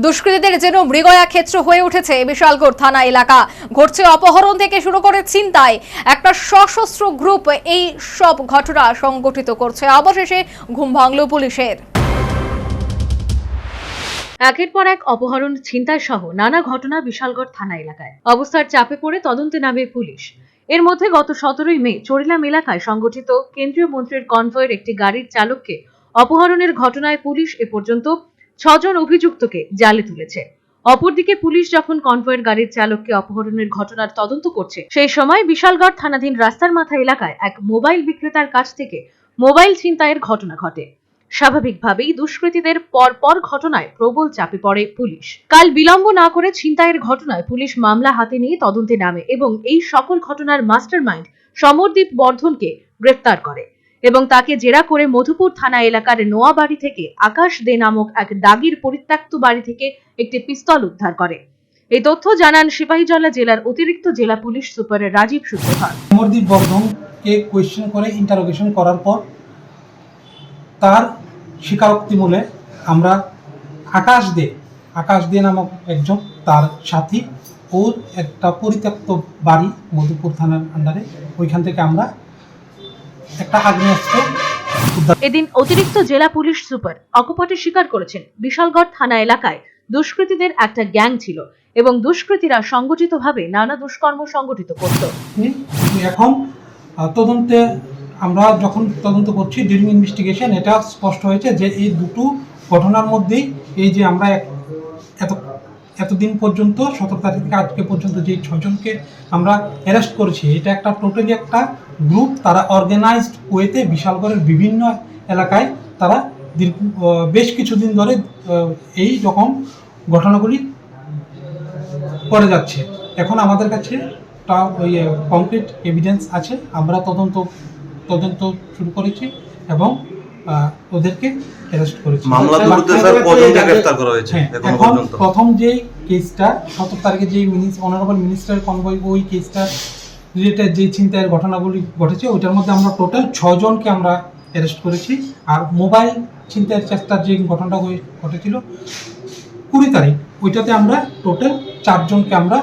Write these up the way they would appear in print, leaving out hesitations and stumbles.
দুষ্কৃতীদের যেন মৃগয়া ক্ষেত্র হয়ে উঠেছে বিশালগড় থানা এলাকা। ঘটছে অপহরণ থেকে শুরু করে ছিনতাই। একটা সশস্ত্র গ্রুপ এই সব ঘটনা সংগঠিত করছে। অবশেষে ঘুম ভাঙল পুলিশের। একের পর এক অপহরণ, ছিনতাই সহ নানা ঘটনা বিশালগড় থানা এলাকায়। অবস্থার চাপে পড়ে তদন্তে নামে পুলিশ। এর মধ্যে গত 17 মে চরিলাম এলাকায় সংগঠিত কেন্দ্রীয় মন্ত্রীর কনভয়ের একটি গাড়ির চালককে অপহরণের ঘটনায় পুলিশ এ পর্যন্ত 6 জন অভিযুক্তকে জালে তুলেছে। অপরদিকে পুলিশ যখন কনভয়ের গাড়ির চালককে অপহরণের ঘটনার তদন্ত করছে, সেই সময় বিশালগড় থানাধীন রাস্তার মাথা এলাকায় এক মোবাইল বিক্রেতার কাছ থেকে মোবাইল ছিনতাইয়ের ঘটনা ঘটে। স্বাভাবিকভাবেই দুষ্কৃতীদের পরপর ঘটনায় প্রবল চাপে পড়ে পুলিশ। কাল বিলম্ব না করে ছিনতাইয়ের ঘটনায় পুলিশ মামলা হাতে নিয়ে তদন্তে নামে এবং এই সকল ঘটনার মাস্টারমাইন্ড সমরদীপ বর্ধনকে গ্রেফতার করে এবং তাকে জেরা করে মধুপুর থানা এলাকার নোয়াবাড়ি থেকে আকাশ দে নামক এক দাগির পরিত্যক্ত বাড়ি থেকে একটি পিস্তল উদ্ধার করে। এই তথ্য জানান সিপাহীজলা জেলার অতিরিক্ত জেলা পুলিশ সুপার রাজীব সূত্রধর। সমরদীপ বর্ধনকে কোয়েশ্চেন করে ইন্টারোগেশন করার পর তার স্বীকারোক্তি মূলে আমরা আকাশ দে নামক একজন তার সাথী ওর একটা পরিত্যক্ত বাড়ি মধুপুর থানার আন্ডারে, ওইখান থেকে আমরা একটা আগ্নেয়াস্ত্র উদ্ধার। এদিন অতিরিক্ত জেলা পুলিশ সুপার অকপটে স্বীকার করেছেন বিশালগড় থানা এলাকায় দুষ্কৃতীদের একটা গ্যাং ছিল এবং দুষ্কৃতীরা সংগঠিতভাবে নানা দুষ্কর্ম সংগঠিত করত। এখন তদন্তে আমরা যখন তদন্ত করছি, ডিউরিং ইনভেস্টিগেশন, এটা স্পষ্ট হয়েছে যে এই দুটো ঘটনার মধ্যেই এই যে আমরা এতদিন পর্যন্ত 17 তারিখ থেকে আজকে পর্যন্ত যে 6 জনকে আমরা অ্যারেস্ট করেছি, এটা একটা টোটালি একটা গ্রুপ। তারা অর্গানাইজড ওয়েতে বিশালগড়ের বিভিন্ন এলাকায় তারা বেশ কিছুদিন ধরে এই রকম ঘটনাগুলি করে যাচ্ছে। এখন আমাদের কাছে কংক্রিট এভিডেন্স আছে, আমরা তদন্ত শুরু করেছি এবং ওদেরকে অ্যারেস্ট করেছি। মামলার মধ্যে স্যার কতজনকে গ্রেফতার করা হয়েছে এখন পর্যন্ত? প্রথম যে কেসটা 17 তারিখে যে অনারেবল মিনিস্টার কনভয় ওই কেসটা রিলেটেড যে ছিনতাইয়ের ঘটনাগুলি ঘটেছে, ওইটার মধ্যে আমরা টোটাল 6 জনকে আমরা অ্যারেস্ট করেছি। আর মোবাইল ছিনতাইয়ের চেষ্টার যে ঘটনাটা ঘটেছিল 20 তারিখ, ওইটাতে আমরা টোটাল 4 জনকে আমরা।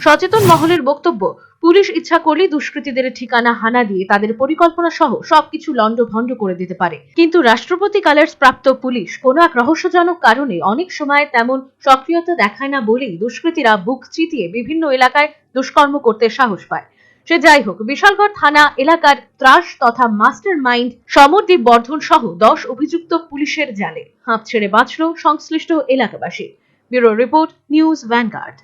সচেতন মহলের বক্তব্য, পুলিশ ইচ্ছা করলেই দুষ্কৃতীদের ঠিকানা হানা দিয়ে তাদের পরিকল্পনা সহ সবকিছু লন্ডভন্ড করে দিতে পারে, কিন্তু রাষ্ট্রপতি কালার্স প্রাপ্ত পুলিশ কোনো এক রহস্যজনক কারণে অনেক সময় তেমন সক্রিয়তা দেখায় না বলেই দুষ্কৃতীরা বুক চিতিয়ে বিভিন্ন এলাকায় দুষ্কর্ম করতে সাহস পায়। সে যাই হোক, বিশালগড় থানা এলাকার ত্রাস তথা মাস্টার মাইন্ড সমরদীপ বর্ধন সহ 10 অভিযুক্ত পুলিশের জালে হাঁপ ছেড়ে বাঁচল সংশ্লিষ্ট এলাকাবাসী। Bureau report, news vanguard.